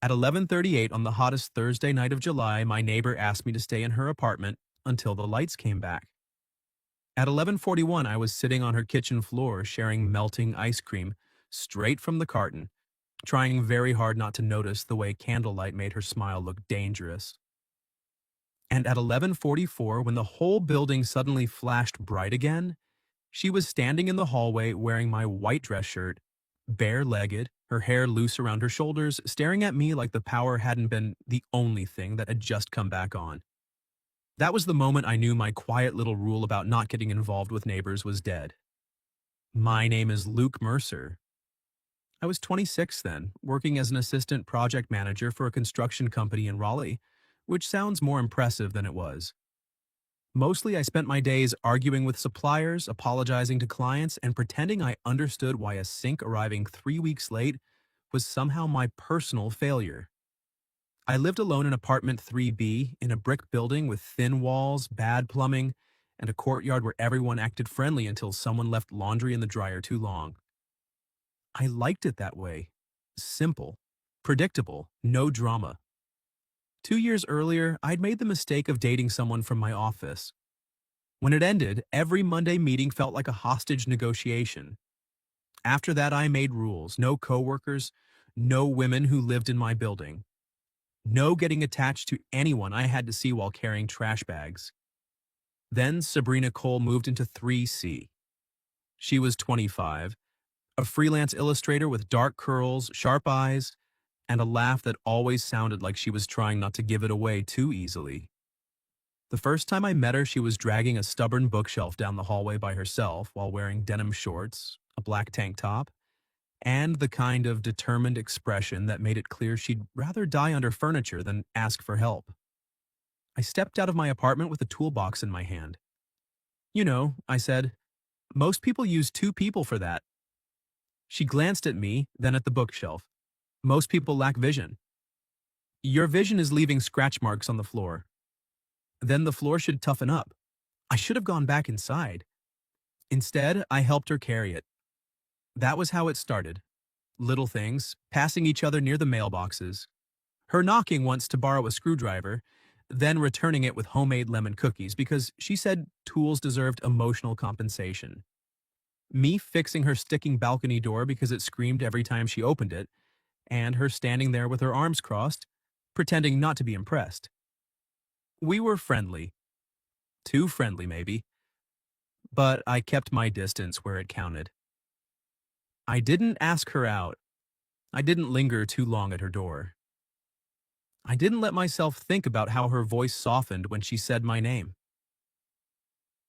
At 11:38 on the hottest Thursday night of July, my neighbor asked me to stay in her apartment until the lights came back. At 11:41, I was sitting on her kitchen floor sharing melting ice cream straight from the carton, trying very hard not to notice the way candlelight made her smile look dangerous. And at 11:44, when the whole building suddenly flashed bright again, she was standing in the hallway wearing my white dress shirt, bare-legged, her hair loose around her shoulders, staring at me like the power hadn't been the only thing that had just come back on. That was the moment I knew my quiet little rule about not getting involved with neighbors was dead. My name is Luke Mercer. I was 26 then, working as an assistant project manager for a construction company in Raleigh, which sounds more impressive than it was. Mostly I spent my days arguing with suppliers, apologizing to clients, and pretending I understood why a sink arriving 3 weeks late was somehow my personal failure. I lived alone in apartment 3B in a brick building with thin walls, bad plumbing, and a courtyard where everyone acted friendly until someone left laundry in the dryer too long. I liked it that way. Simple, predictable, no drama. 2 years earlier, I'd made the mistake of dating someone from my office. When it ended, every Monday meeting felt like a hostage negotiation. After that, I made rules: no coworkers, no women who lived in my building, no getting attached to anyone I had to see while carrying trash bags. Then Sabrina Cole moved into 3C. She was 25, a freelance illustrator with dark curls, sharp eyes, and a laugh that always sounded like she was trying not to give it away too easily. The first time I met her, she was dragging a stubborn bookshelf down the hallway by herself while wearing denim shorts, a black tank top, and the kind of determined expression that made it clear she'd rather die under furniture than ask for help. I stepped out of my apartment with a toolbox in my hand. "You know," I said, "most people use two people for that." She glanced at me, then at the bookshelf. "Most people lack vision. Your vision is leaving scratch marks on the floor. Then the floor should toughen up." I should have gone back inside. Instead, I helped her carry it. That was how it started. Little things, passing each other near the mailboxes. Her knocking once to borrow a screwdriver, then returning it with homemade lemon cookies because she said tools deserved emotional compensation. Me fixing her sticking balcony door because it screamed every time she opened it, and her standing there with her arms crossed, pretending not to be impressed. We were friendly. Too friendly, maybe. But I kept my distance where it counted. I didn't ask her out. I didn't linger too long at her door. I didn't let myself think about how her voice softened when she said my name.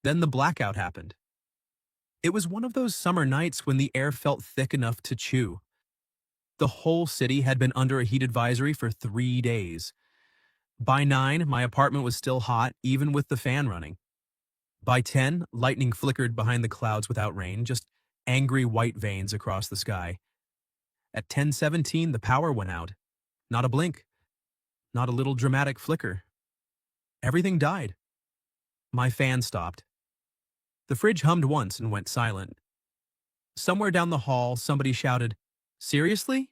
Then the blackout happened. It was one of those summer nights when the air felt thick enough to chew. The whole city had been under a heat advisory for 3 days. By 9, my apartment was still hot, even with the fan running. By 10, lightning flickered behind the clouds without rain, just angry white veins across the sky. At 10:17, the power went out. Not a blink. Not a little dramatic flicker. Everything died. My fan stopped. The fridge hummed once and went silent. Somewhere down the hall, somebody shouted, "Seriously?"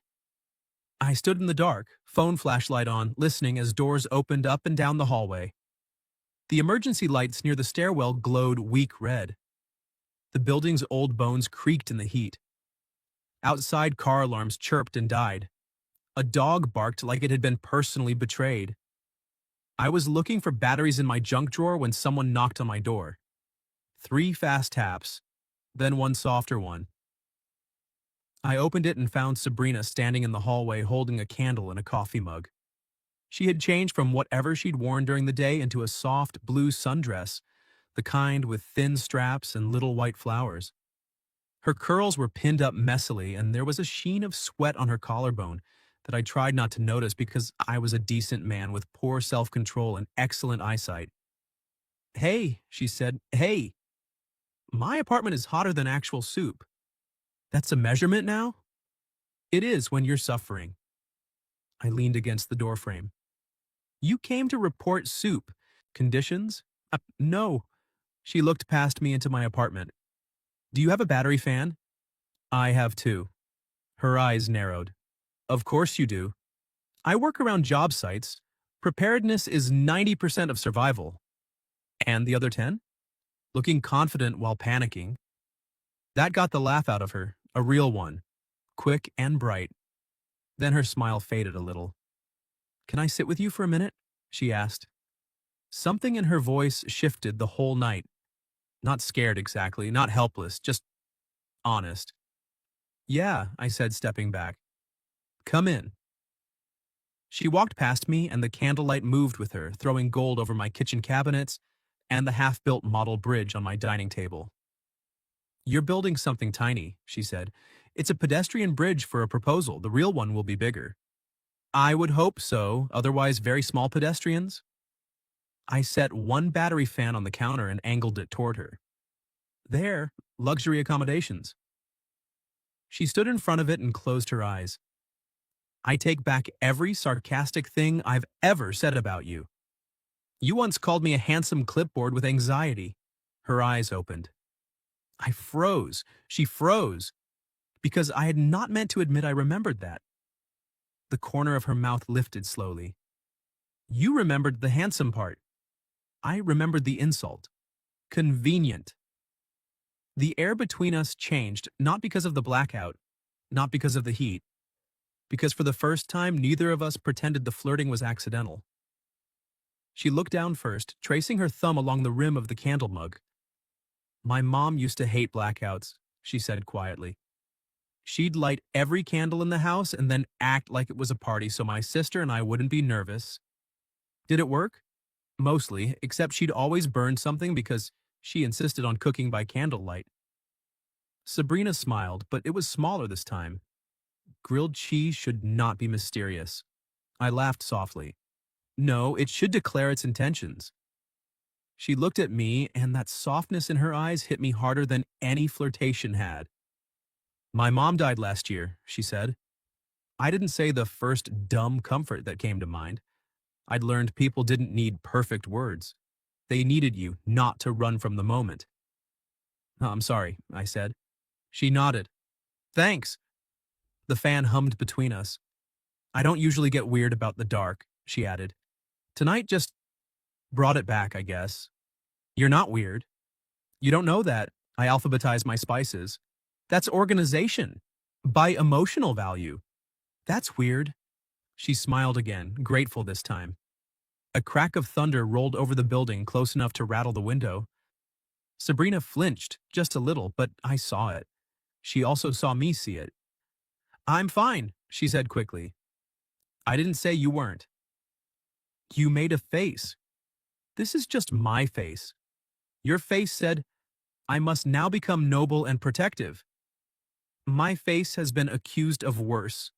I stood in the dark, phone flashlight on, listening as doors opened up and down the hallway. The emergency lights near the stairwell glowed weak red. The building's old bones creaked in the heat. Outside car alarms chirped and died. A dog barked like it had been personally betrayed. I was looking for batteries in my junk drawer when someone knocked on my door. 3 fast taps, then one softer one. I opened it and found Sabrina standing in the hallway holding a candle and a coffee mug. She had changed from whatever she'd worn during the day into a soft blue sundress, the kind with thin straps and little white flowers. Her curls were pinned up messily, and there was a sheen of sweat on her collarbone that I tried not to notice because I was a decent man with poor self-control and excellent eyesight. "Hey," she said, "hey. My apartment is hotter than actual soup." "That's a measurement now?" "It is when you're suffering." I leaned against the doorframe. "You came to report soup. Conditions?" No." She looked past me into my apartment. "Do you have a battery fan?" "I have two." Her eyes narrowed. "Of course you do." I work around job sites. Preparedness is 90% of survival. And the other 10? Looking confident while panicking. That got the laugh out of her, a real one, quick and bright. Then her smile faded a little. Can I sit with you for a minute? She asked. Something in her voice shifted the whole night. Not scared exactly, not helpless, just honest. Yeah, I said, stepping back. Come in. She walked past me, and the candlelight moved with her, throwing gold over my kitchen cabinets and the half-built model bridge on my dining table. You're building something tiny, she said. It's a pedestrian bridge for a proposal. The real one will be bigger. I would hope so, otherwise very small pedestrians. I set one battery fan on the counter and angled it toward her. There, luxury accommodations. She stood in front of it and closed her eyes. I take back every sarcastic thing I've ever said about you. You once called me a handsome clipboard with anxiety. Her eyes opened. I froze. She froze. Because I had not meant to admit I remembered that. The corner of her mouth lifted slowly. You remembered the handsome part. I remembered the insult. Convenient. The air between us changed, not because of the blackout, not because of the heat, because for the first time neither of us pretended the flirting was accidental. She looked down first, tracing her thumb along the rim of the candle mug. My mom used to hate blackouts, she said quietly. She'd light every candle in the house and then act like it was a party so my sister and I wouldn't be nervous. Did it work? Mostly, except she'd always burn something because she insisted on cooking by candlelight. Sabrina smiled, but it was smaller this time. Grilled cheese should not be mysterious. I laughed softly. No, it should declare its intentions. She looked at me, and that softness in her eyes hit me harder than any flirtation had. My mom died last year, she said. I didn't say the first dumb comfort that came to mind. I'd learned people didn't need perfect words. They needed you not to run from the moment. "Oh, I'm sorry," I said. She nodded. Thanks. The fan hummed between us. I don't usually get weird about the dark, she added. Tonight just brought it back, I guess. You're not weird. You don't know that. I alphabetize my spices. That's organization. By emotional value. That's weird. She smiled again, grateful this time. A crack of thunder rolled over the building close enough to rattle the window. Sabrina flinched, just a little, but I saw it. She also saw me see it. I'm fine, she said quickly. I didn't say you weren't. You made a face. This is just my face. Your face said, I must now become noble and protective. My face has been accused of worse.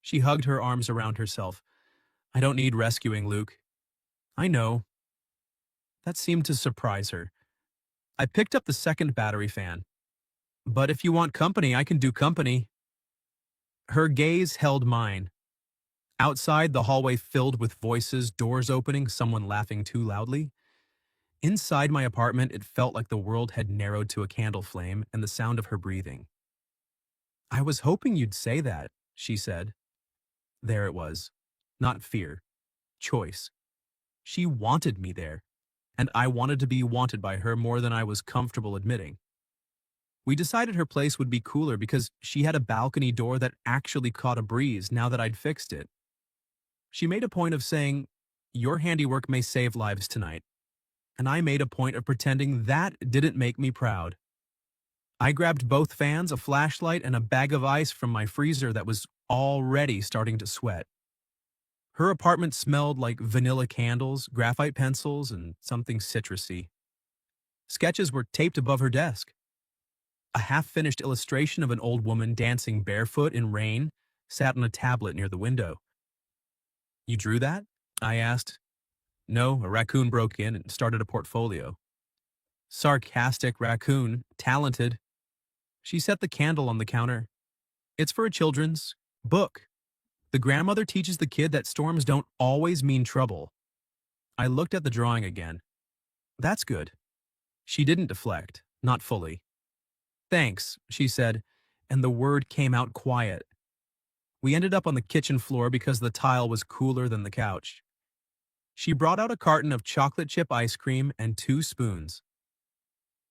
She hugged her arms around herself. I don't need rescuing, Luke. I know. That seemed to surprise her. I picked up the second battery fan. But if you want company, I can do company. Her gaze held mine. Outside, the hallway filled with voices, doors opening, someone laughing too loudly. Inside my apartment, it felt like the world had narrowed to a candle flame and the sound of her breathing. I was hoping you'd say that, she said. There it was. Not fear. Choice. She wanted me there, and I wanted to be wanted by her more than I was comfortable admitting. We decided her place would be cooler because she had a balcony door that actually caught a breeze now that I'd fixed it. She made a point of saying, your handiwork may save lives tonight. And I made a point of pretending that didn't make me proud. I grabbed both fans, a flashlight, and a bag of ice from my freezer that was already starting to sweat. Her apartment smelled like vanilla candles, graphite pencils, and something citrusy. Sketches were taped above her desk. A half-finished illustration of an old woman dancing barefoot in rain sat on a tablet near the window. You drew that? I asked. No, a raccoon broke in and started a portfolio. Sarcastic raccoon, talented. She set the candle on the counter. It's for a children's book. The grandmother teaches the kid that storms don't always mean trouble. I looked at the drawing again. That's good. She didn't deflect, not fully. Thanks, she said, and the word came out quiet. We ended up on the kitchen floor because the tile was cooler than the couch. She brought out a carton of chocolate chip ice cream and 2 spoons.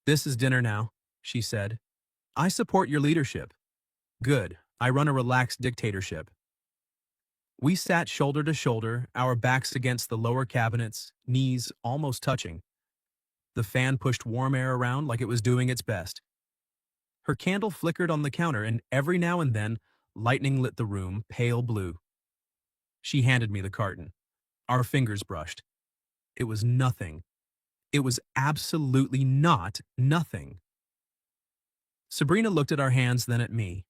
"This is dinner now," she said. "I support your leadership." "Good. I run a relaxed dictatorship." We sat shoulder to shoulder, our backs against the lower cabinets, knees almost touching. The fan pushed warm air around like it was doing its best. Her candle flickered on the counter, and every now and then, lightning lit the room pale blue. She handed me the carton. Our fingers brushed. It was nothing. It was absolutely not nothing. Sabrina looked at our hands, then at me.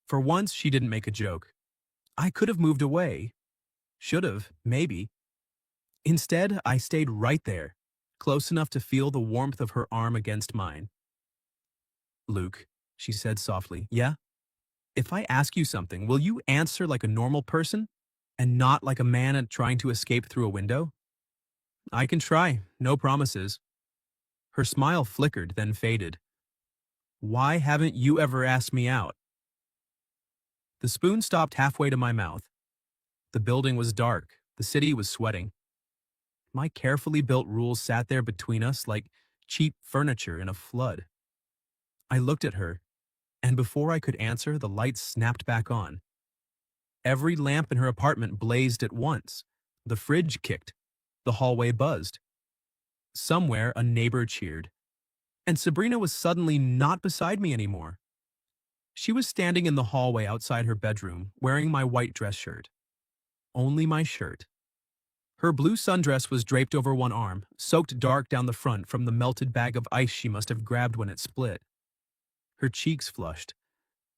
For once, she didn't make a joke. I could have moved away. Should have, maybe. Instead, I stayed right there, close enough to feel the warmth of her arm against mine. "Luke," she said softly, "yeah? If I ask you something, will you answer like a normal person and not like a man trying to escape through a window?" "I can try, no promises." Her smile flickered, then faded. "Why haven't you ever asked me out?" The spoon stopped halfway to my mouth. The building was dark. The city was sweating. My carefully built rules sat there between us like cheap furniture in a flood. I looked at her, and before I could answer, the lights snapped back on. Every lamp in her apartment blazed at once. The fridge kicked. The hallway buzzed. Somewhere, a neighbor cheered. And Sabrina was suddenly not beside me anymore. She was standing in the hallway outside her bedroom, wearing my white dress shirt. Only my shirt. Her blue sundress was draped over one arm, soaked dark down the front from the melted bag of ice she must have grabbed when it split. Her cheeks flushed.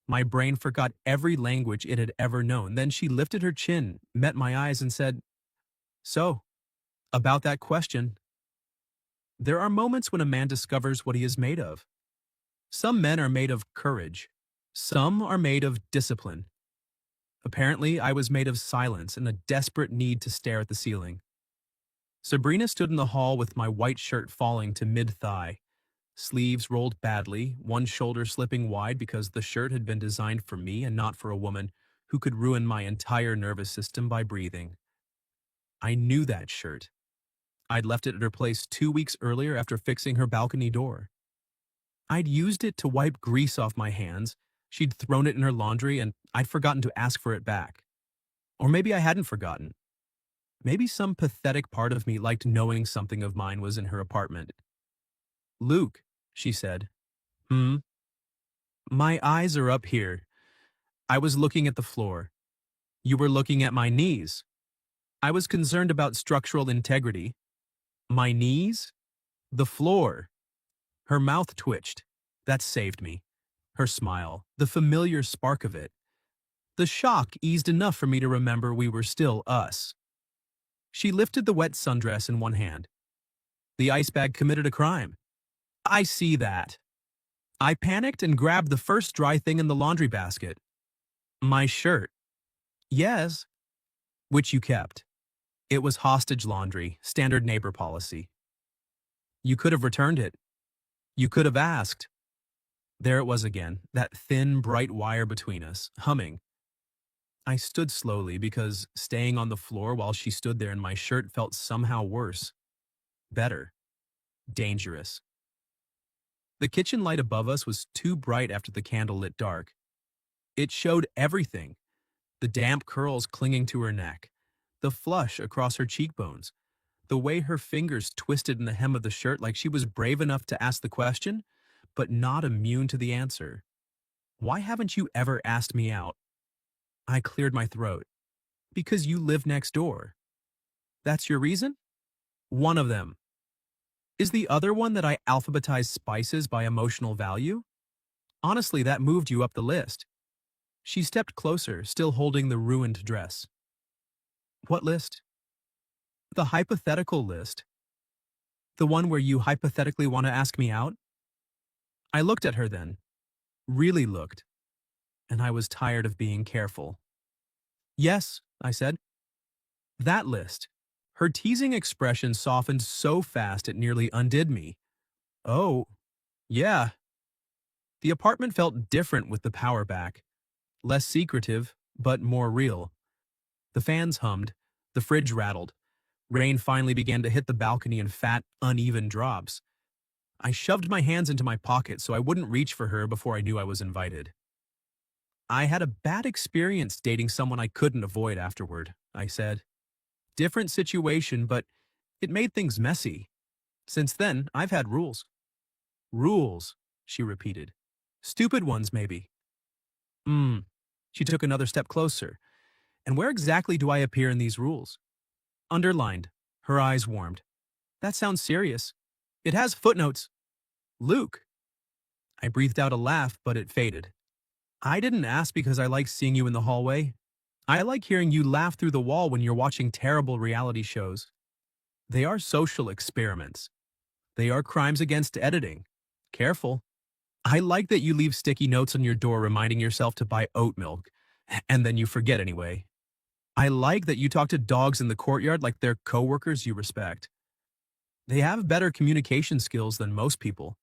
My brain forgot every language it had ever known. Then she lifted her chin, met my eyes, and said, "So, about that question." There are moments when a man discovers what he is made of. Some men are made of courage. Some are made of discipline. Apparently, I was made of silence and a desperate need to stare at the ceiling. Sabrina stood in the hall with my white shirt falling to mid-thigh, sleeves rolled badly, one shoulder slipping wide because the shirt had been designed for me and not for a woman who could ruin my entire nervous system by breathing. I knew that shirt. I'd left it at her place 2 weeks earlier after fixing her balcony door. I'd used it to wipe grease off my hands. She'd thrown it in her laundry, and I'd forgotten to ask for it back. Or maybe I hadn't forgotten. Maybe some pathetic part of me liked knowing something of mine was in her apartment. "Luke," she said. "Hmm?" "My eyes are up here." I was looking at the floor. "You were looking at my knees." I was concerned about structural integrity. "My knees?" "The floor." Her mouth twitched. That saved me. Her smile, the familiar spark of it. The shock eased enough for me to remember we were still us. She lifted the wet sundress in one hand. "The ice bag committed a crime." "I see that." I panicked and grabbed the first dry thing in the laundry basket. "My shirt." "Yes." "Which you kept." It was hostage laundry, standard neighbor policy. "You could have returned it. You could have asked." There it was again, that thin, bright wire between us, humming. I stood slowly because staying on the floor while she stood there in my shirt felt somehow worse. Better. Dangerous. The kitchen light above us was too bright after the candle lit dark. It showed everything. The damp curls clinging to her neck, the flush across her cheekbones, the way her fingers twisted in the hem of the shirt like she was brave enough to ask the question, but not immune to the answer. "Why haven't you ever asked me out?" I cleared my throat. "Because you live next door." "That's your reason?" "One of them." "Is the other one that I alphabetize spices by emotional value?" "Honestly, that moved you up the list." She stepped closer, still holding the ruined dress. "What list?" "The hypothetical list. The one where you hypothetically want to ask me out." I looked at her then. Really looked. And I was tired of being careful. "Yes," I said. "That list." Her teasing expression softened so fast it nearly undid me. "Oh, yeah." The apartment felt different with the power back. Less secretive, but more real. The fans hummed, the fridge rattled. Rain finally began to hit the balcony in fat, uneven drops. I shoved my hands into my pockets so I wouldn't reach for her before I knew I was invited. I had a bad experience dating someone I couldn't avoid afterward, I said. Different situation, but it made things messy. Since then, I've had rules. Rules, she repeated. Stupid ones, maybe. Hmm. She took another step closer. And where exactly do I appear in these rules? Underlined. Her eyes warmed. That sounds serious. It has footnotes. Luke. I breathed out a laugh, but it faded. I didn't ask because I like seeing you in the hallway. I like hearing you laugh through the wall when you're watching terrible reality shows. They are social experiments. They are crimes against editing. Careful. I like that you leave sticky notes on your door reminding yourself to buy oat milk, and then you forget anyway. I like that you talk to dogs in the courtyard like they're coworkers you respect. They have better communication skills than most people.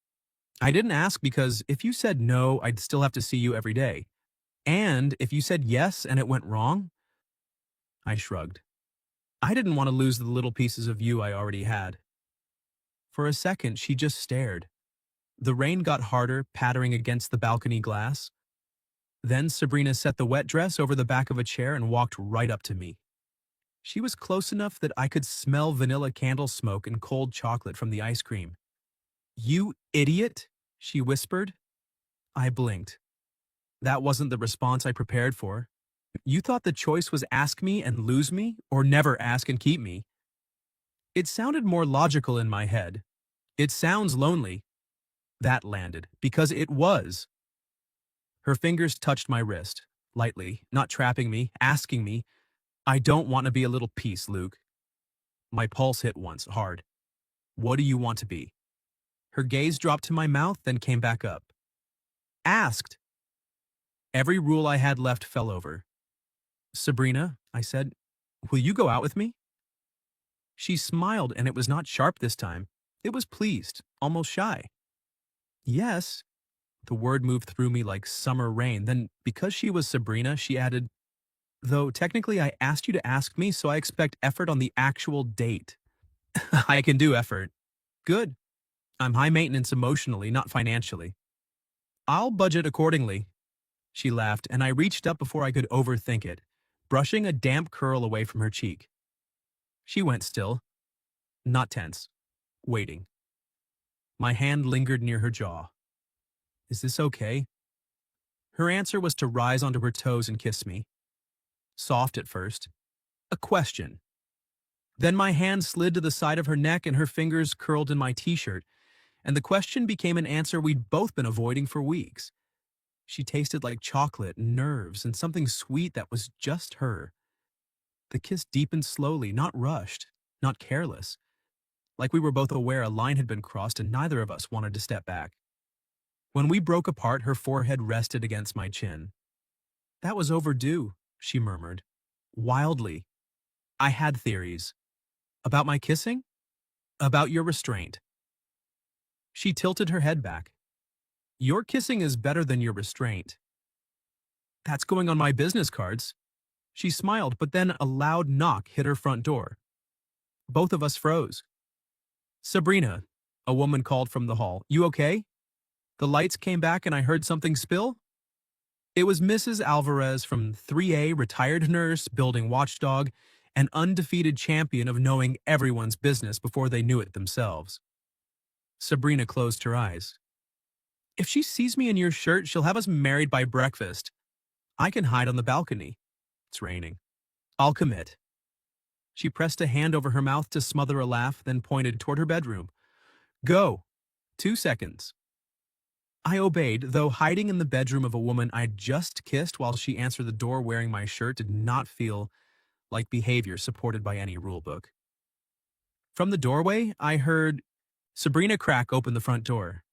I didn't ask because if you said no, I'd still have to see you every day. And if you said yes and it went wrong, I shrugged. I didn't want to lose the little pieces of you I already had. For a second, she just stared. The rain got harder, pattering against the balcony glass. Then Sabrina set the wet dress over the back of a chair and walked right up to me. She was close enough that I could smell vanilla candle smoke and cold chocolate from the ice cream. You idiot, she whispered. I blinked. That wasn't the response I prepared for. You thought the choice was ask me and lose me, or never ask and keep me. It sounded more logical in my head. It sounds lonely. That landed, because it was. Her fingers touched my wrist, lightly, not trapping me, asking me, I don't want to be a little piece, Luke. My pulse hit once, hard. What do you want to be? Her gaze dropped to my mouth, then came back up. Asked. Every rule I had left fell over. Sabrina, I said, will you go out with me? She smiled, and it was not sharp this time. It was pleased, almost shy. Yes. The word moved through me like summer rain. Then, because she was Sabrina, she added, though technically I asked you to ask me, so I expect effort on the actual date. I can do effort. Good. I'm high maintenance emotionally, not financially. I'll budget accordingly. She laughed, and I reached up before I could overthink it, brushing a damp curl away from her cheek. She went still, not tense, waiting. My hand lingered near her jaw. Is this okay? Her answer was to rise onto her toes and kiss me. Soft at first. A question. Then my hand slid to the side of her neck and her fingers curled in my t-shirt, and the question became an answer we'd both been avoiding for weeks. She tasted like chocolate, nerves, and something sweet that was just her. The kiss deepened slowly, not rushed, not careless. Like we were both aware a line had been crossed and neither of us wanted to step back. When we broke apart, her forehead rested against my chin. That was overdue, she murmured. Wildly. I had theories. About my kissing? About your restraint. She tilted her head back. Your kissing is better than your restraint. That's going on my business cards. She smiled, but then a loud knock hit her front door. Both of us froze. Sabrina, a woman called from the hall. You okay? The lights came back and I heard something spill? It was Mrs. Alvarez from 3A, retired nurse, building watchdog, an undefeated champion of knowing everyone's business before they knew it themselves. Sabrina closed her eyes. If she sees me in your shirt, she'll have us married by breakfast. I can hide on the balcony. It's raining. I'll commit. She pressed a hand over her mouth to smother a laugh, then pointed toward her bedroom. Go. 2 seconds. I obeyed, though hiding in the bedroom of a woman I'd just kissed while she answered the door wearing my shirt did not feel like behavior supported by any rulebook. From the doorway, I heard Sabrina crack open the front door.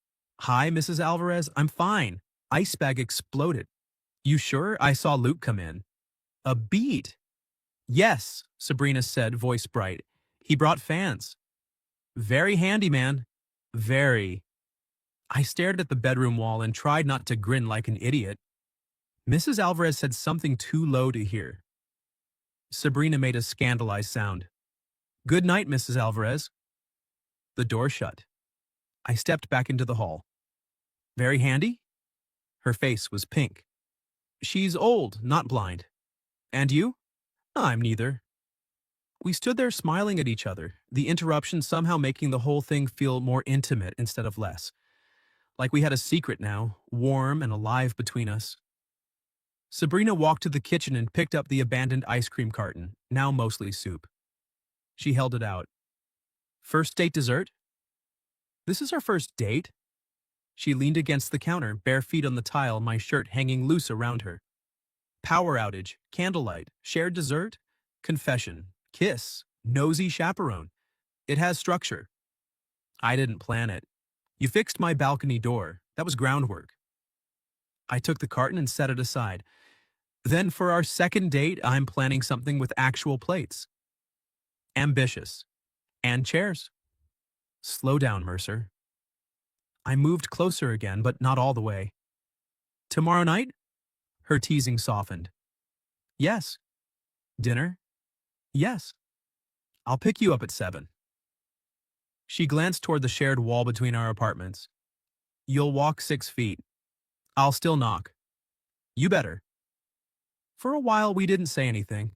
Hi, Mrs. Alvarez, I'm fine. Ice bag exploded. You sure? I saw Luke come in. A beat. Yes, Sabrina said, voice bright. He brought fans. Very handy, man. Very. I stared at the bedroom wall and tried not to grin like an idiot. Mrs. Alvarez said something too low to hear. Sabrina made a scandalized sound. Good night, Mrs. Alvarez. The door shut. I stepped back into the hall. Very handy? Her face was pink. She's old, not blind. And you? I'm neither. We stood there smiling at each other, the interruption somehow making the whole thing feel more intimate instead of less. Like we had a secret now, warm and alive between us. Sabrina walked to the kitchen and picked up the abandoned ice cream carton, now mostly soup. She held it out. First date dessert? This is our first date? She leaned against the counter, bare feet on the tile, my shirt hanging loose around her. Power outage, candlelight, shared dessert, confession, kiss, nosy chaperone. It has structure. I didn't plan it. You fixed my balcony door. That was groundwork. I took the carton and set it aside. Then for our second date, I'm planning something with actual plates. Ambitious. And chairs. Slow down, Mercer. I moved closer again, but not all the way. Tomorrow night? Her teasing softened. Yes. Dinner? Yes. I'll pick you up at 7. She glanced toward the shared wall between our apartments. You'll walk 6 feet. I'll still knock. You better. For a while, we didn't say anything.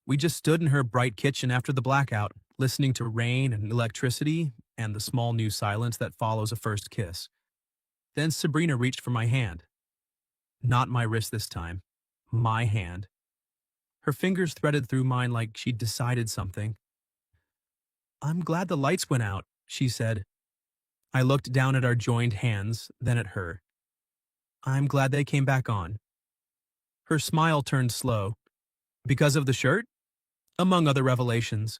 We just stood in her bright kitchen after the blackout, listening to rain and electricity and the small new silence that follows a first kiss. Then Sabrina reached for my hand. Not my wrist this time. My hand. Her fingers threaded through mine like she'd decided something. I'm glad the lights went out, she said. I looked down at our joined hands, then at her. I'm glad they came back on. Her smile turned slow. Because of the shirt? Among other revelations.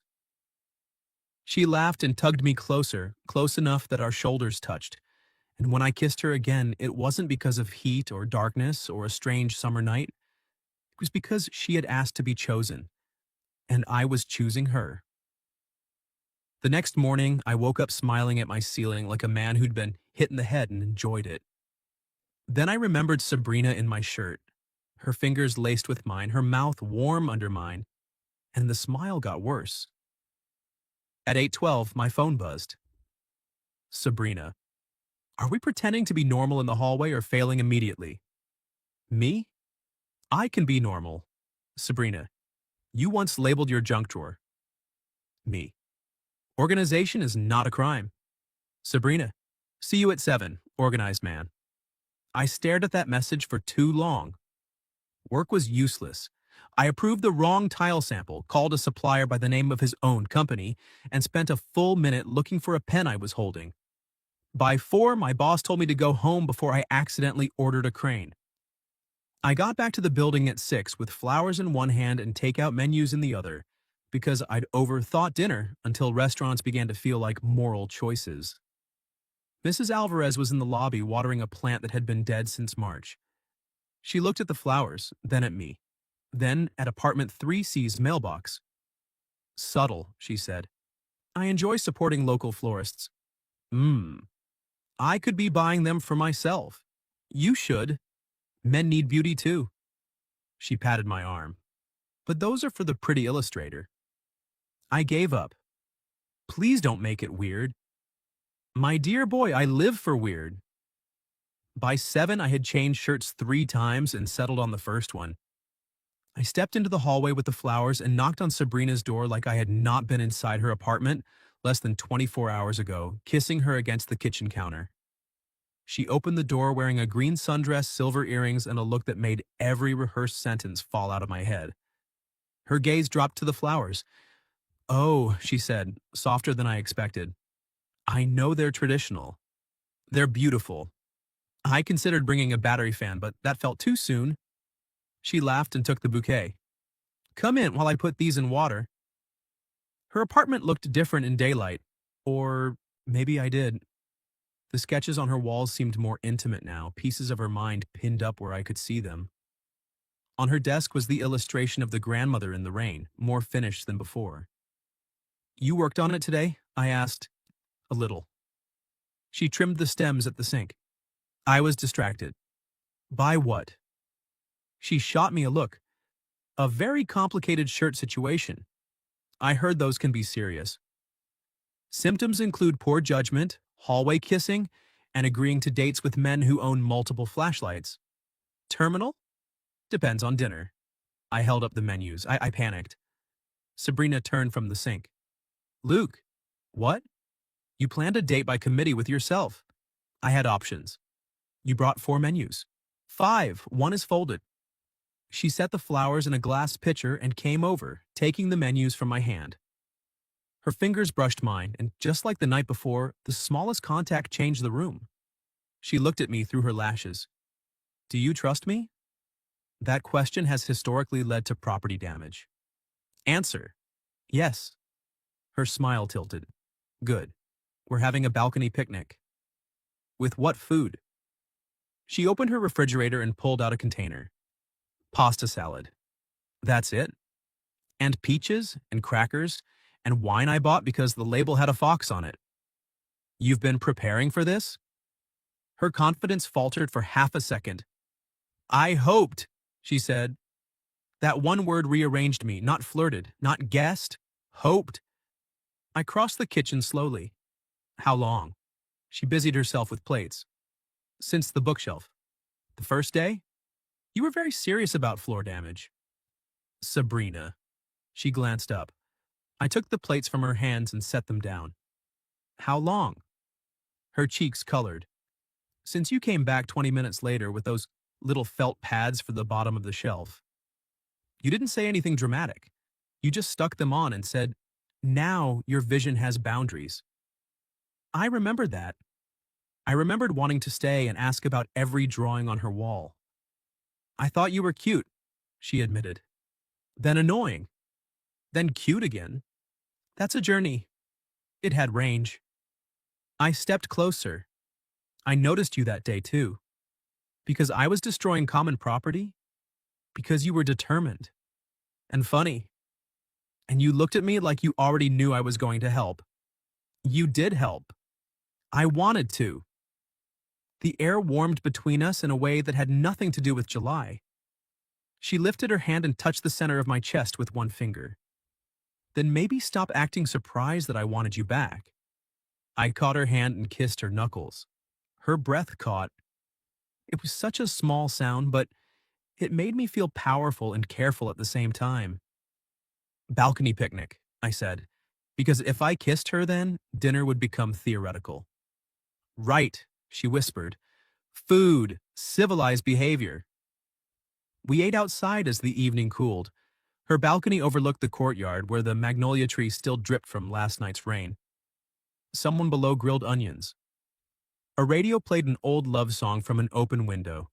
She laughed and tugged me closer, close enough that our shoulders touched. And when I kissed her again, it wasn't because of heat or darkness or a strange summer night. It was because she had asked to be chosen, and I was choosing her. The next morning, I woke up smiling at my ceiling like a man who'd been hit in the head and enjoyed it. Then I remembered Sabrina in my shirt, her fingers laced with mine, her mouth warm under mine, and the smile got worse. At 8:12, my phone buzzed. Sabrina. Are we pretending to be normal in the hallway or failing immediately? Me? I can be normal. Sabrina. You once labeled your junk drawer. Me. Organization is not a crime. Sabrina. See you at 7, organized man. I stared at that message for too long. Work was useless. I approved the wrong tile sample, called a supplier by the name of his own company, and spent a full minute looking for a pen I was holding. By 4, my boss told me to go home before I accidentally ordered a crane. I got back to the building at 6 with flowers in one hand and takeout menus in the other, because I'd overthought dinner until restaurants began to feel like moral choices. Mrs. Alvarez was in the lobby watering a plant that had been dead since March. She looked at the flowers, then at me, then at apartment 3C's mailbox. Subtle, she said. I enjoy supporting local florists. I could be buying them for myself. You should. Men need beauty too. She patted my arm. But those are for the pretty illustrator. I gave up. Please don't make it weird. My dear boy, I live for weird. By 7, I had changed shirts 3 times and settled on the first one. I stepped into the hallway with the flowers and knocked on Sabrina's door like I had not been inside her apartment less than 24 hours ago, kissing her against the kitchen counter. She opened the door wearing a green sundress, silver earrings, and a look that made every rehearsed sentence fall out of my head. Her gaze dropped to the flowers. Oh, she said, softer than I expected. I know they're traditional. They're beautiful. I considered bringing a battery fan, but that felt too soon. She laughed and took the bouquet. Come in while I put these in water. Her apartment looked different in daylight. Or maybe I did. The sketches on her walls seemed more intimate now, pieces of her mind pinned up where I could see them. On her desk was the illustration of the grandmother in the rain, more finished than before. You worked on it today? I asked. A little. She trimmed the stems at the sink. I was distracted. By what? She shot me a look. A very complicated shirt situation. I heard those can be serious. Symptoms include poor judgment, hallway kissing, and agreeing to dates with men who own multiple flashlights. Terminal? Depends on dinner. I held up the menus. I panicked. Sabrina turned from the sink. Luke, what? You planned a date by committee with yourself. I had options. You brought 4 menus. 5, one is folded. She set the flowers in a glass pitcher and came over, taking the menus from my hand. Her fingers brushed mine, and just like the night before, the smallest contact changed the room. She looked at me through her lashes. Do you trust me? That question has historically led to property damage. Answer. Yes. Her smile tilted. Good. We're having a balcony picnic. With what food? She opened her refrigerator and pulled out a container. Pasta salad. That's it? And peaches and crackers and wine I bought because the label had a fox on it. You've been preparing for this? Her confidence faltered for half a second. I hoped, she said. That one word rearranged me, not flirted, not guessed, hoped. I crossed the kitchen slowly. How long? She busied herself with plates. Since the bookshelf. The first day? You were very serious about floor damage. Sabrina. She glanced up. I took the plates from her hands and set them down. How long? Her cheeks colored. Since you came back 20 minutes later with those little felt pads for the bottom of the shelf. You didn't say anything dramatic. You just stuck them on and said, now your vision has boundaries. I remembered that. I remembered wanting to stay and ask about every drawing on her wall. I thought you were cute, she admitted. Then annoying. Then cute again. That's a journey. It had range. I stepped closer. I noticed you that day too. Because I was destroying common property? Because you were determined. And funny. And you looked at me like you already knew I was going to help. You did help. I wanted to. The air warmed between us in a way that had nothing to do with July. She lifted her hand and touched the center of my chest with one finger. Then maybe stop acting surprised that I wanted you back. I caught her hand and kissed her knuckles. Her breath caught. It was such a small sound, but it made me feel powerful and careful at the same time. Balcony picnic, I said, because if I kissed her then, dinner would become theoretical. Right, she whispered. Food, civilized behavior. We ate outside as the evening cooled. Her balcony overlooked the courtyard where the magnolia tree still dripped from last night's rain. Someone below grilled onions. A radio played an old love song from an open window.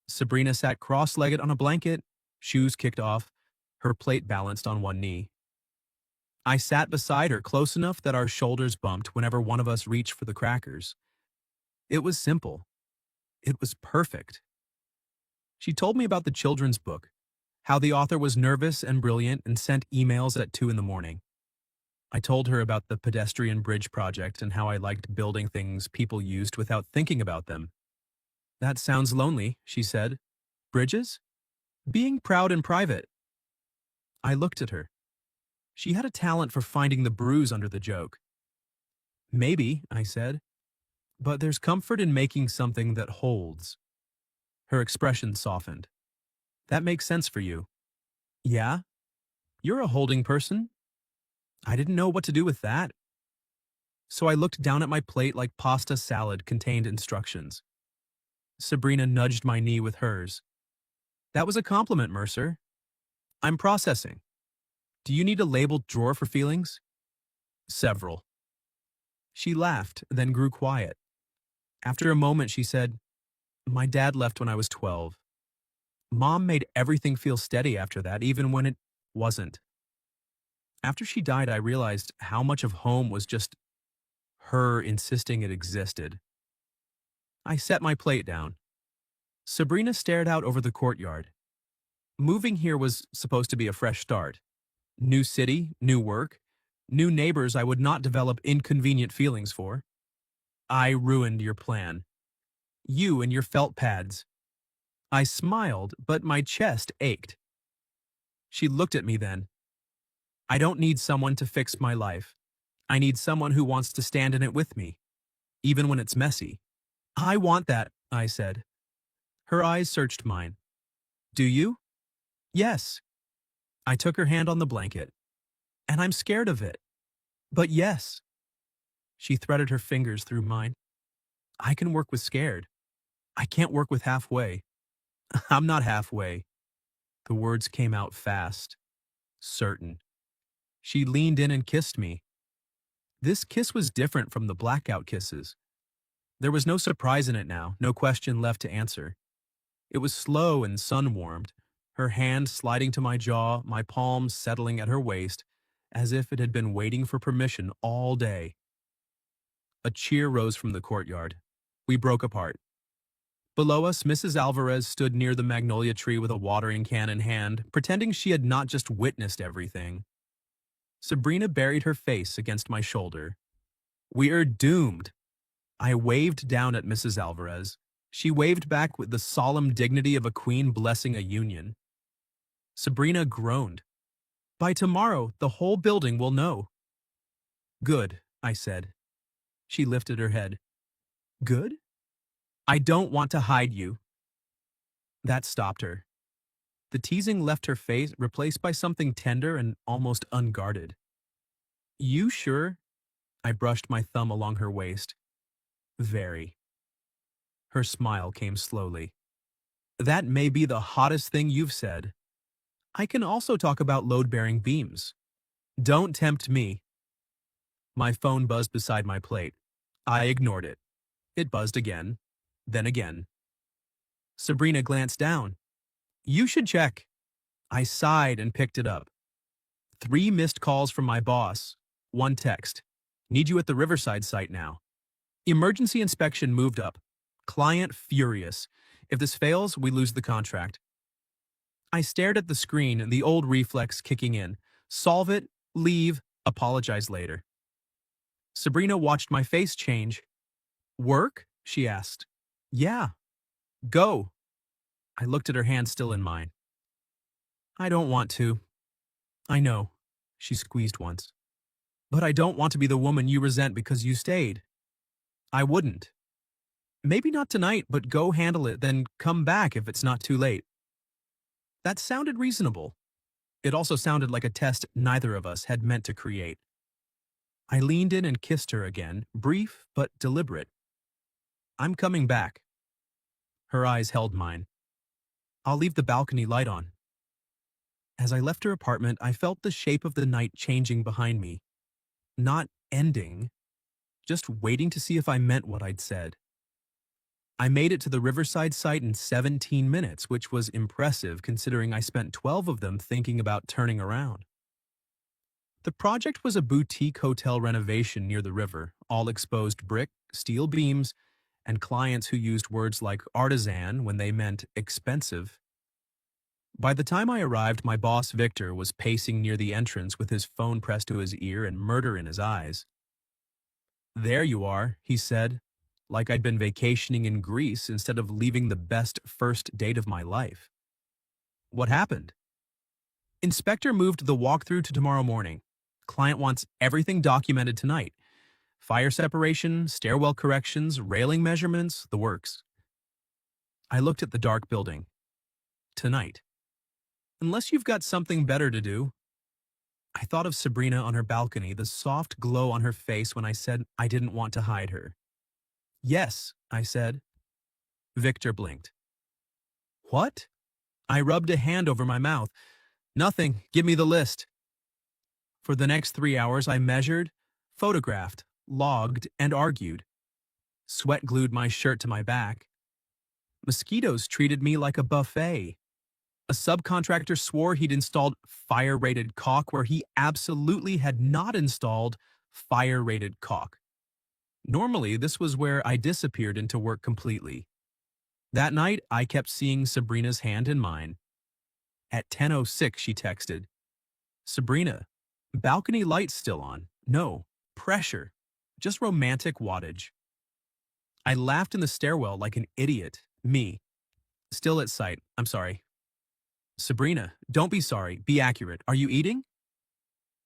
Sabrina sat cross-legged on a blanket, shoes kicked off, her plate balanced on one knee. I sat beside her close enough that our shoulders bumped whenever one of us reached for the crackers. It was simple. It was perfect. She told me about the children's book, how the author was nervous and brilliant and sent emails at 2 in the morning. I told her about the pedestrian bridge project and how I liked building things people used without thinking about them. That sounds lonely, she said. Bridges? Being proud in private. I looked at her. She had a talent for finding the bruise under the joke. Maybe, I said, but there's comfort in making something that holds. Her expression softened. That makes sense for you. Yeah? You're a holding person? I didn't know what to do with that. So I looked down at my plate like pasta salad contained instructions. Sabrina nudged my knee with hers. That was a compliment, Mercer. I'm processing. Do you need a labeled drawer for feelings? Several. She laughed, then grew quiet. After a moment, she said, My dad left when I was 12. Mom made everything feel steady after that, even when it wasn't. After she died, I realized how much of home was just her insisting it existed. I set my plate down. Sabrina stared out over the courtyard. Moving here was supposed to be a fresh start. New city, new work, new neighbors I would not develop inconvenient feelings for. I ruined your plan. You and your felt pads. I smiled, but my chest ached. She looked at me then. I don't need someone to fix my life. I need someone who wants to stand in it with me, even when it's messy. I want that, I said. Her eyes searched mine. Do you? Yes. I took her hand on the blanket. And I'm scared of it. But yes. She threaded her fingers through mine. I can work with scared. I can't work with halfway. I'm not halfway. The words came out fast, certain. She leaned in and kissed me. This kiss was different from the blackout kisses. There was no surprise in it now, no question left to answer. It was slow and sun-warmed, her hand sliding to my jaw, my palms settling at her waist, as if it had been waiting for permission all day. A cheer rose from the courtyard. We broke apart. Below us, Mrs. Alvarez stood near the magnolia tree with a watering can in hand, pretending she had not just witnessed everything. Sabrina buried her face against my shoulder. We're doomed. I waved down at Mrs. Alvarez. She waved back with the solemn dignity of a queen blessing a union. Sabrina groaned. By tomorrow, the whole building will know. Good, I said. She lifted her head. Good? I don't want to hide you. That stopped her. The teasing left her face, replaced by something tender and almost unguarded. You sure? I brushed my thumb along her waist. Very. Her smile came slowly. That may be the hottest thing you've said. I can also talk about load-bearing beams. Don't tempt me. My phone buzzed beside my plate. I ignored it. It buzzed again, then again. Sabrina glanced down. You should check. I sighed and picked it up. 3 missed calls from my boss. 1 text. Need you at the Riverside site now. Emergency inspection moved up. Client furious. If this fails, we lose the contract. I stared at the screen, the old reflex kicking in. Solve it, leave, apologize later. Sabrina watched my face change. Work? She asked. Yeah. Go. I looked at her hand still in mine. I don't want to. I know. She squeezed once. But I don't want to be the woman you resent because you stayed. I wouldn't. Maybe not tonight, but go handle it, then come back if it's not too late. That sounded reasonable. It also sounded like a test neither of us had meant to create. I leaned in and kissed her again, brief but deliberate. I'm coming back. Her eyes held mine. I'll leave the balcony light on. As I left her apartment, I felt the shape of the night changing behind me. Not ending, just waiting to see if I meant what I'd said. I made it to the Riverside site in 17 minutes, which was impressive considering I spent 12 of them thinking about turning around. The project was a boutique hotel renovation near the river, all exposed brick, steel beams, and clients who used words like artisan when they meant expensive. By the time I arrived, my boss Victor was pacing near the entrance with his phone pressed to his ear and murder in his eyes. There you are, he said, like I'd been vacationing in Greece instead of leaving the best first date of my life. What happened? Inspector moved the walkthrough to tomorrow morning. Client wants everything documented tonight. Fire separation, stairwell corrections, railing measurements, the works. I looked at the dark building. Tonight. Unless you've got something better to do. I thought of Sabrina on her balcony, the soft glow on her face when I said I didn't want to hide her. Yes, I said. Victor blinked. What? I rubbed a hand over my mouth. Nothing. Give me the list. For the next 3 hours, I measured, photographed, logged, and argued. Sweat glued my shirt to my back. Mosquitoes treated me like a buffet. A subcontractor swore he'd installed fire-rated caulk where he absolutely had not installed fire-rated caulk. Normally, this was where I disappeared into work completely. That night, I kept seeing Sabrina's hand in mine. At 10:06, she texted, Sabrina, balcony lights still on. No, pressure. Just romantic wattage. I laughed in the stairwell like an idiot. Me. Still at sight. I'm sorry. Sabrina, don't be sorry. Be accurate. Are you eating?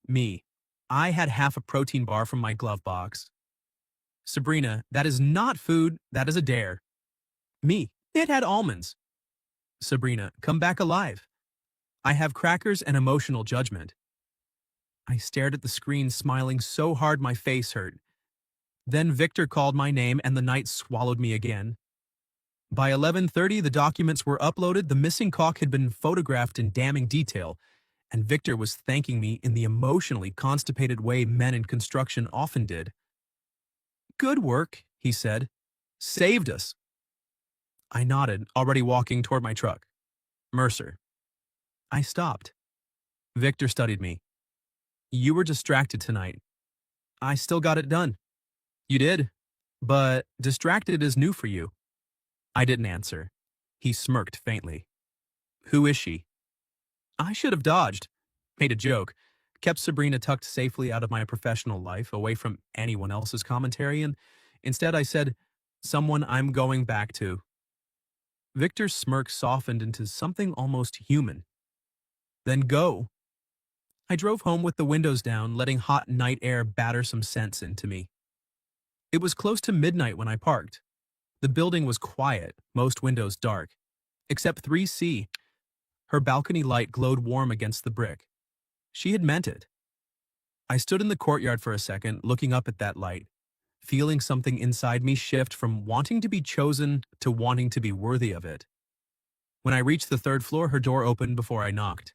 Me. I had half a protein bar from my glove box. Sabrina, that is not food. That is a dare. Me. It had almonds. Sabrina, come back alive. I have crackers and emotional judgment. I stared at the screen, smiling so hard my face hurt. Then Victor called my name and the night swallowed me again. By 11:30, the documents were uploaded, the missing cock had been photographed in damning detail, and Victor was thanking me in the emotionally constipated way men in construction often did. Good work, he said. Saved us. I nodded, already walking toward my truck. Mercer. I stopped. Victor studied me. You were distracted tonight. I still got it done. You did, but distracted is new for you. I didn't answer. He smirked faintly. Who is she? I should have dodged. Made a joke. Kept Sabrina tucked safely out of my professional life, away from anyone else's commentary, and instead I said, someone I'm going back to. Victor's smirk softened into something almost human. Then go. I drove home with the windows down, letting hot night air batter some sense into me. It was close to midnight when I parked. The building was quiet, most windows dark, except 3C. Her balcony light glowed warm against the brick. She had meant it. I stood in the courtyard for a second, looking up at that light, feeling something inside me shift from wanting to be chosen to wanting to be worthy of it. When I reached the third floor, her door opened before I knocked.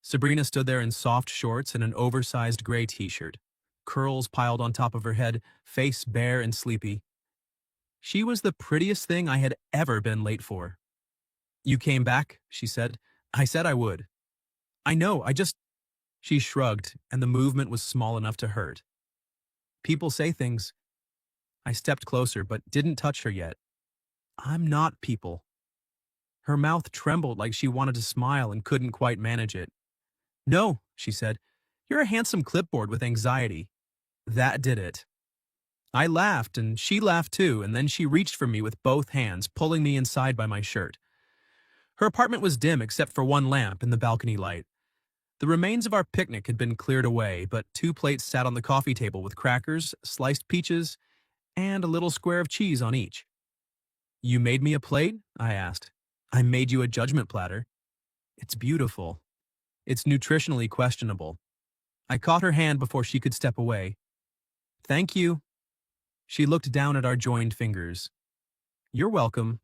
Sabrina stood there in soft shorts and an oversized gray t-shirt, curls piled on top of her head, face bare and sleepy. She was the prettiest thing I had ever been late for. You came back, she said. I said I would. I know, She shrugged, and the movement was small enough to hurt. People say things. I stepped closer, but didn't touch her yet. I'm not people. Her mouth trembled like she wanted to smile and couldn't quite manage it. No, she said. You're a handsome clipboard with anxiety. That did it. I laughed, and she laughed too, and then she reached for me with both hands, pulling me inside by my shirt. Her apartment was dim except for one lamp in the balcony light. The remains of our picnic had been cleared away, but 2 plates sat on the coffee table with crackers, sliced peaches, and a little square of cheese on each. You made me a plate? I asked. I made you a judgment platter. It's beautiful. It's nutritionally questionable. I caught her hand before she could step away. Thank you. She looked down at our joined fingers. You're welcome.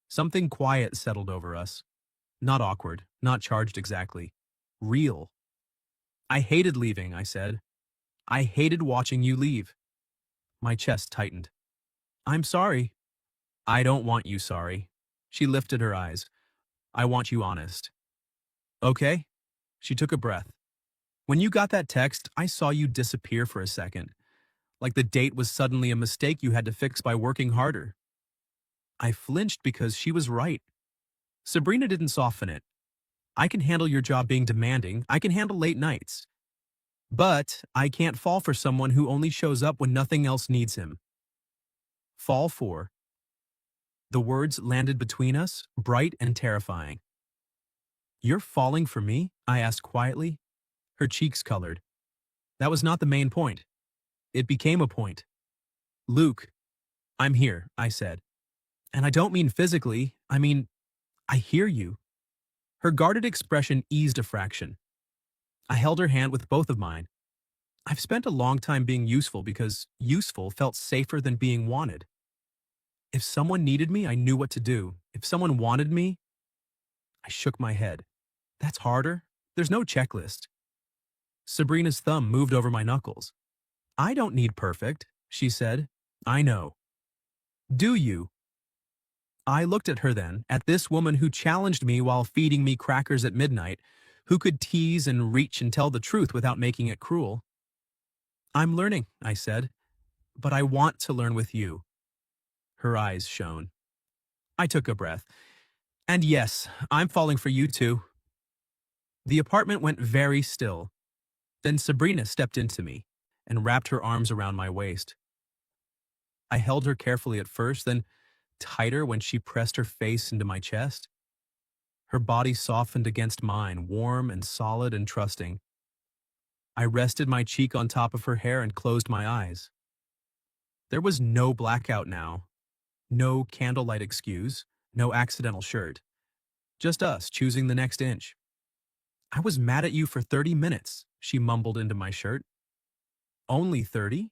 Something quiet settled over us. Not awkward, not charged exactly. Real. I hated leaving, I said. I hated watching you leave. My chest tightened. I'm sorry. I don't want you sorry. She lifted her eyes. I want you honest. Okay. She took a breath. When you got that text, I saw you disappear for a second. Like the date was suddenly a mistake you had to fix by working harder. I flinched because she was right. Sabrina didn't soften it. I can handle your job being demanding. I can handle late nights. But I can't fall for someone who only shows up when nothing else needs him. Fall for. The words landed between us, bright and terrifying. You're falling for me? I asked quietly. Her cheeks colored. That was not the main point. It became a point. Luke, I'm here, I said. And I don't mean physically, I mean, I hear you. Her guarded expression eased a fraction. I held her hand with both of mine. I've spent a long time being useful because useful felt safer than being wanted. If someone needed me, I knew what to do. If someone wanted me, I shook my head. That's harder. There's no checklist. Sabrina's thumb moved over my knuckles. I don't need perfect, she said. I know. Do you? I looked at her then, at this woman who challenged me while feeding me crackers at midnight, who could tease and reach and tell the truth without making it cruel. I'm learning, I said, but I want to learn with you. Her eyes shone. I took a breath. And yes, I'm falling for you too. The apartment went very still. Then Sabrina stepped into me and wrapped her arms around my waist. I held her carefully at first, then tighter when she pressed her face into my chest. Her body softened against mine, warm and solid and trusting. I rested my cheek on top of her hair and closed my eyes. There was no blackout now, no candlelight excuse, no accidental shirt. Just us choosing the next inch. I was mad at you for 30 minutes, she mumbled into my shirt. Only 30?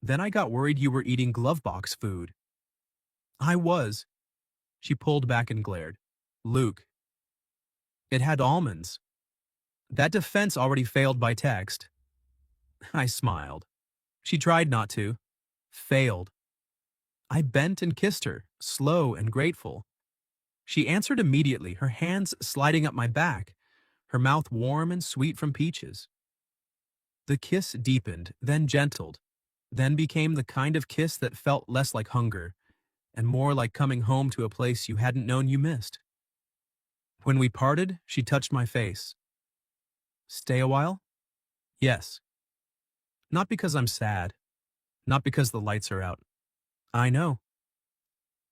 Then I got worried you were eating glove box food. I was. She pulled back and glared. Luke. It had almonds. That defense already failed by text. I smiled. She tried not to. Failed. I bent and kissed her, slow and grateful. She answered immediately, her hands sliding up my back, her mouth warm and sweet from peaches. The kiss deepened, then gentled, then became the kind of kiss that felt less like hunger and more like coming home to a place you hadn't known you missed. When we parted, she touched my face. Stay a while? Yes. Not because I'm sad. Not because the lights are out. I know.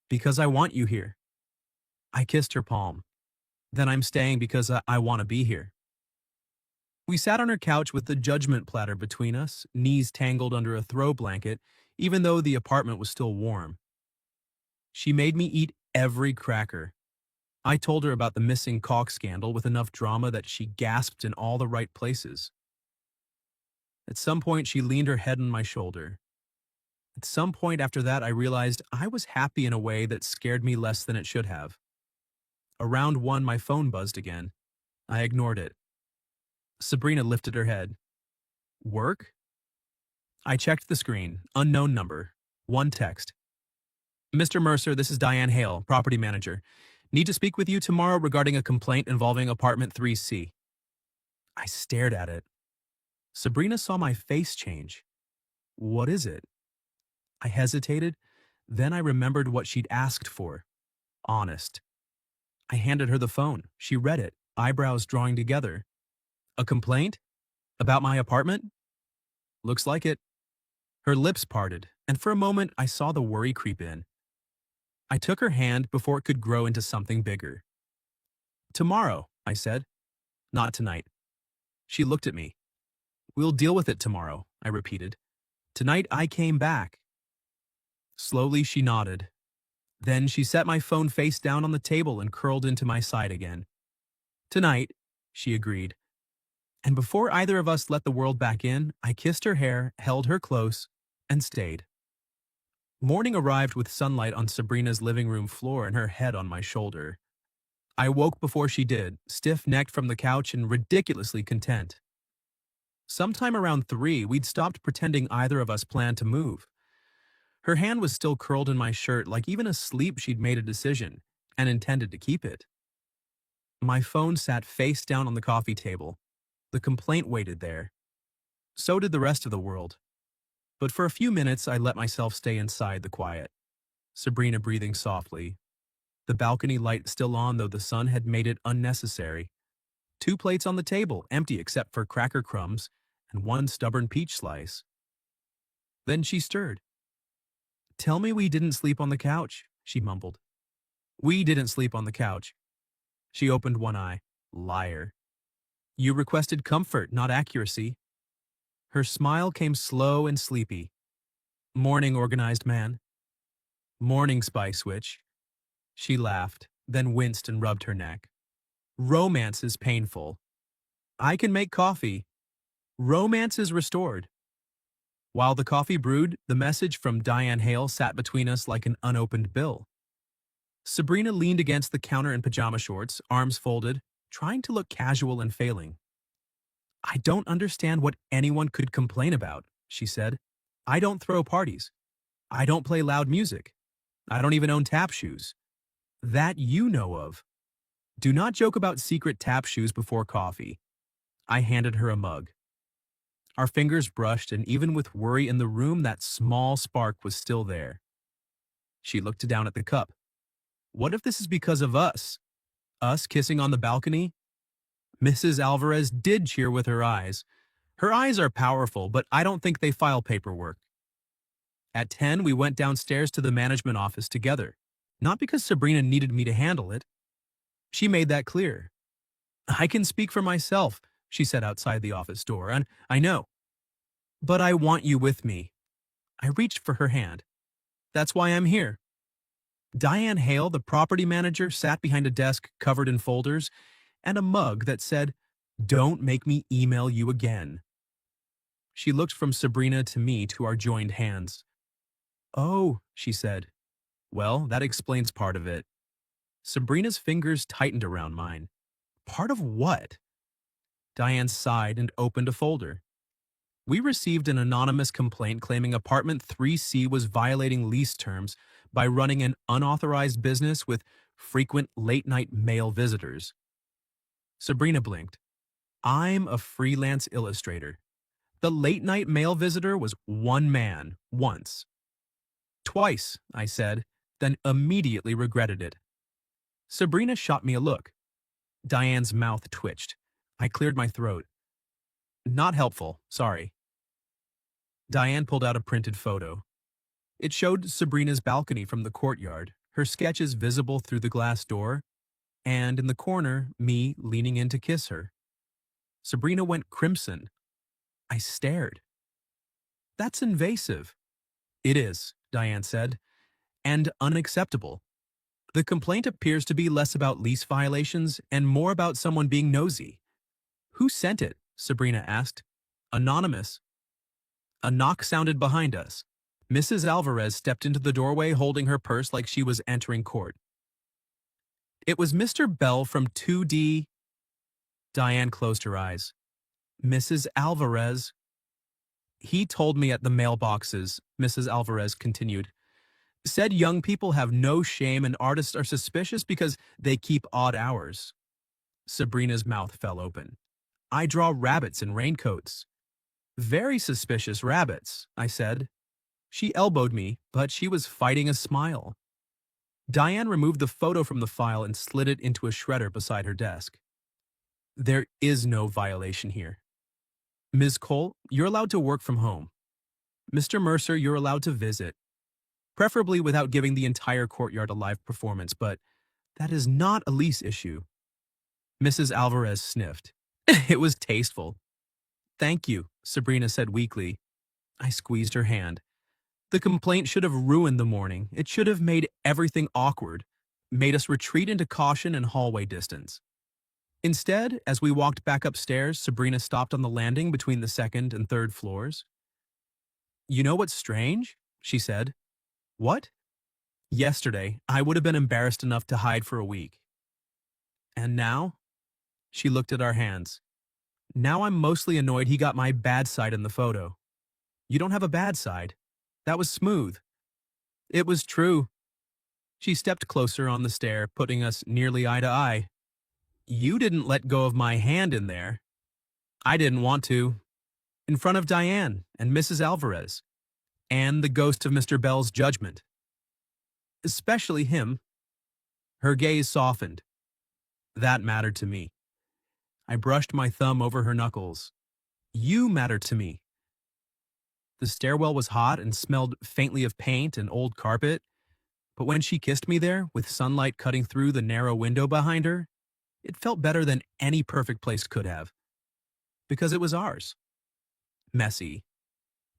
Because I want you here. I kissed her palm. Then I'm staying because I want to be here. We sat on her couch with the judgment platter between us, knees tangled under a throw blanket, even though the apartment was still warm. She made me eat every cracker. I told her about the missing caulk scandal with enough drama that she gasped in all the right places. At some point, she leaned her head on my shoulder. At some point after that, I realized I was happy in a way that scared me less than it should have. Around 1, my phone buzzed again. I ignored it. Sabrina lifted her head. Work? I checked the screen. Unknown number. One text. Mr. Mercer, this is Diane Hale, property manager. Need to speak with you tomorrow regarding a complaint involving apartment 3C. I stared at it. Sabrina saw my face change. What is it? I hesitated. Then I remembered what she'd asked for. Honest. I handed her the phone. She read it, eyebrows drawing together. A complaint? About my apartment? Looks like it. Her lips parted, and for a moment I saw the worry creep in. I took her hand before it could grow into something bigger. Tomorrow, I said. Not tonight. She looked at me. We'll deal with it tomorrow, I repeated. Tonight I came back. Slowly she nodded. Then she set my phone face down on the table and curled into my side again. Tonight, she agreed. And before either of us let the world back in, I kissed her hair, held her close, and stayed. Morning arrived with sunlight on Sabrina's living room floor and her head on my shoulder. I woke before she did, stiff-necked from the couch and ridiculously content. Sometime around 3, we'd stopped pretending either of us planned to move. Her hand was still curled in my shirt, like even asleep she'd made a decision and intended to keep it. My phone sat face down on the coffee table. The complaint waited there. So did the rest of the world. But for a few minutes, I let myself stay inside the quiet. Sabrina breathing softly. The balcony light still on, though the sun had made it unnecessary. 2 plates on the table, empty except for cracker crumbs and 1 stubborn peach slice. Then she stirred. Tell me we didn't sleep on the couch, she mumbled. We didn't sleep on the couch. She opened one eye. Liar. You requested comfort, not accuracy. Her smile came slow and sleepy. Morning, organized man. Morning, spy switch. She laughed, then winced and rubbed her neck. Romance is painful. I can make coffee. Romance is restored. While the coffee brewed, the message from Diane Hale sat between us like an unopened bill. Sabrina leaned against the counter in pajama shorts, arms folded, trying to look casual and failing. I don't understand what anyone could complain about, she said. I don't throw parties. I don't play loud music. I don't even own tap shoes. That you know of. Do not joke about secret tap shoes before coffee. I handed her a mug. Our fingers brushed, and even with worry in the room, that small spark was still there. She looked down at the cup. What if this is because of us? Us kissing on the balcony? Mrs. Alvarez did cheer with her eyes. Her eyes are powerful, but I don't think they file paperwork. At 10, we went downstairs to the management office together. Not because Sabrina needed me to handle it. She made that clear. I can speak for myself, she said outside the office door, and I know. But I want you with me. I reached for her hand. That's why I'm here. Diane Hale, the property manager, sat behind a desk covered in folders and a mug that said, "Don't make me email you again." She looked from Sabrina to me to our joined hands. "Oh," she said. "Well, that explains part of it." Sabrina's fingers tightened around mine. Part of what? Diane sighed and opened a folder. We received an anonymous complaint claiming apartment 3C was violating lease terms by running an unauthorized business with frequent late-night mail visitors. Sabrina blinked. I'm a freelance illustrator. The late-night mail visitor was one man, once. Twice, I said, then immediately regretted it. Sabrina shot me a look. Diane's mouth twitched. I cleared my throat. Not helpful, sorry. Diane pulled out a printed photo. It showed Sabrina's balcony from the courtyard, her sketches visible through the glass door, and in the corner, me leaning in to kiss her. Sabrina went crimson. I stared. That's invasive. It is, Diane said, and unacceptable. The complaint appears to be less about lease violations and more about someone being nosy. Who sent it? Sabrina asked. Anonymous. A knock sounded behind us. Mrs. Alvarez stepped into the doorway holding her purse like she was entering court. It was Mr. Bell from 2D. Diane closed her eyes. Mrs. Alvarez. He told me at the mailboxes, Mrs. Alvarez continued. Said young people have no shame and artists are suspicious because they keep odd hours. Sabrina's mouth fell open. I draw rabbits in raincoats. Very suspicious rabbits, I said. She elbowed me, but she was fighting a smile. Diane removed the photo from the file and slid it into a shredder beside her desk. There is no violation here. Ms. Cole, you're allowed to work from home. Mr. Mercer, you're allowed to visit. Preferably without giving the entire courtyard a live performance, but that is not a lease issue. Mrs. Alvarez sniffed. It was tasteful. Thank you, Sabrina said weakly. I squeezed her hand. The complaint should have ruined the morning. It should have made everything awkward, made us retreat into caution and hallway distance. Instead, as we walked back upstairs, Sabrina stopped on the landing between the second and third floors. You know what's strange? She said. What? Yesterday, I would have been embarrassed enough to hide for a week. And now? She looked at our hands. Now I'm mostly annoyed he got my bad side in the photo. You don't have a bad side. That was smooth. It was true. She stepped closer on the stair, putting us nearly eye to eye. You didn't let go of my hand in there. I didn't want to. In front of Diane and Mrs. Alvarez, and the ghost of Mr. Bell's judgment. Especially him. Her gaze softened. That mattered to me. I brushed my thumb over her knuckles. You matter to me. The stairwell was hot and smelled faintly of paint and old carpet, but when she kissed me there, with sunlight cutting through the narrow window behind her, it felt better than any perfect place could have. Because it was ours. Messy.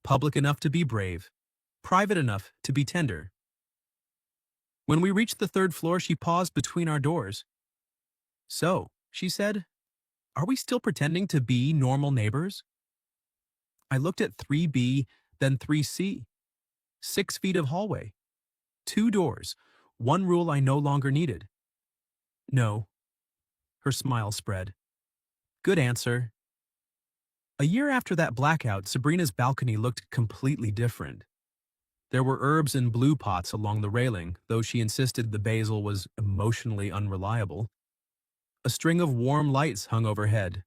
Public enough to be brave. Private enough to be tender. When we reached the third floor, she paused between our doors. So, she said, are we still pretending to be normal neighbors? I looked at 3B, then 3C. 6 feet of hallway. 2 doors. One rule I no longer needed. No. Her smile spread. Good answer. A year after that blackout, Sabrina's balcony looked completely different. There were herbs in blue pots along the railing, though she insisted the basil was emotionally unreliable. A string of warm lights hung overhead.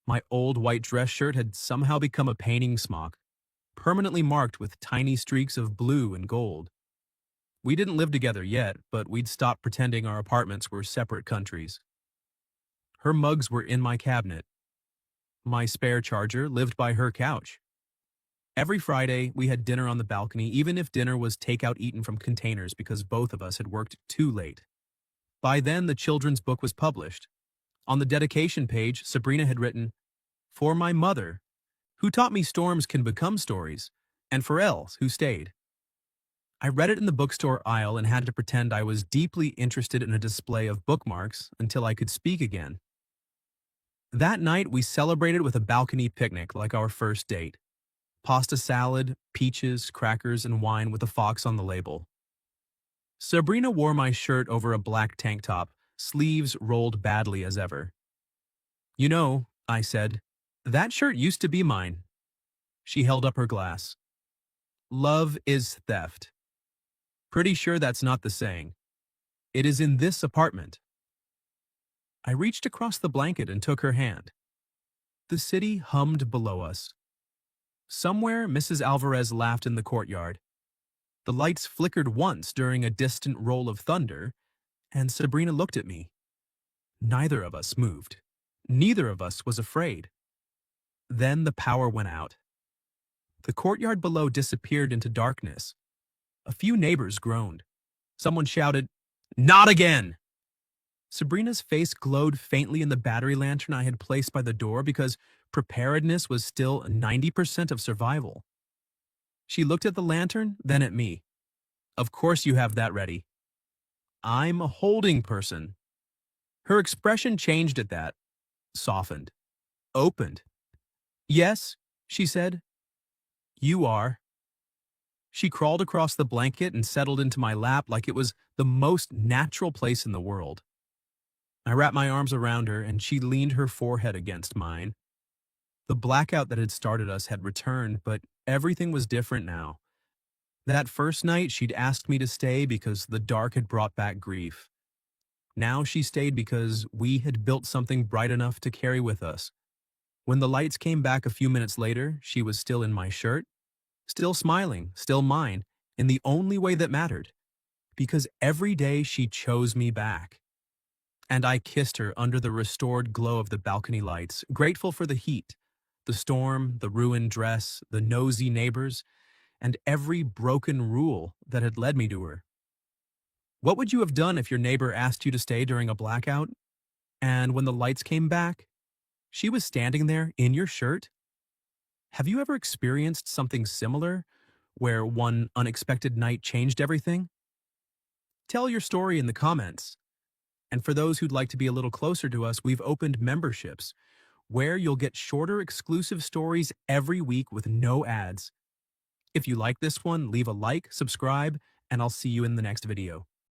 My old white dress shirt had somehow become a painting smock, permanently marked with tiny streaks of blue and gold. We didn't live together yet, but we'd stopped pretending our apartments were separate countries. Her mugs were in my cabinet. My spare charger lived by her couch. Every Friday, we had dinner on the balcony, even if dinner was takeout eaten from containers because both of us had worked too late. By then, the children's book was published. On the dedication page, Sabrina had written, "For my mother, who taught me storms can become stories, and for Els, who stayed." I read it in the bookstore aisle and had to pretend I was deeply interested in a display of bookmarks until I could speak again. That night, we celebrated with a balcony picnic like our first date. Pasta salad, peaches, crackers, and wine with a fox on the label. Sabrina wore my shirt over a black tank top, sleeves rolled badly as ever. "You know," I said, "that shirt used to be mine." She held up her glass. "Love is theft." "Pretty sure that's not the saying. It is in this apartment." I reached across the blanket and took her hand. The city hummed below us. Somewhere, Mrs. Alvarez laughed in the courtyard. The lights flickered once during a distant roll of thunder, and Sabrina looked at me. Neither of us moved. Neither of us was afraid. Then the power went out. The courtyard below disappeared into darkness. A few neighbors groaned. Someone shouted, "Not again!" Sabrina's face glowed faintly in the battery lantern I had placed by the door because preparedness was still 90% of survival. She looked at the lantern, then at me. "Of course you have that ready." "I'm a holding person." Her expression changed at that, softened, opened. "Yes," she said. "You are." She crawled across the blanket and settled into my lap like it was the most natural place in the world. I wrapped my arms around her and she leaned her forehead against mine. The blackout that had started us had returned, but everything was different now. That first night, she'd asked me to stay because the dark had brought back grief. Now she stayed because we had built something bright enough to carry with us. When the lights came back a few minutes later, she was still in my shirt, still smiling, still mine, in the only way that mattered. Because every day she chose me back. And I kissed her under the restored glow of the balcony lights, grateful for the heat, the storm, the ruined dress, the nosy neighbors, and every broken rule that had led me to her. What would you have done if your neighbor asked you to stay during a blackout? And when the lights came back, she was standing there in your shirt? Have you ever experienced something similar, where one unexpected night changed everything? Tell your story in the comments. And for those who'd like to be a little closer to us, we've opened memberships, where you'll get shorter exclusive stories every week with no ads. If you like this one, leave a like, subscribe, and I'll see you in the next video.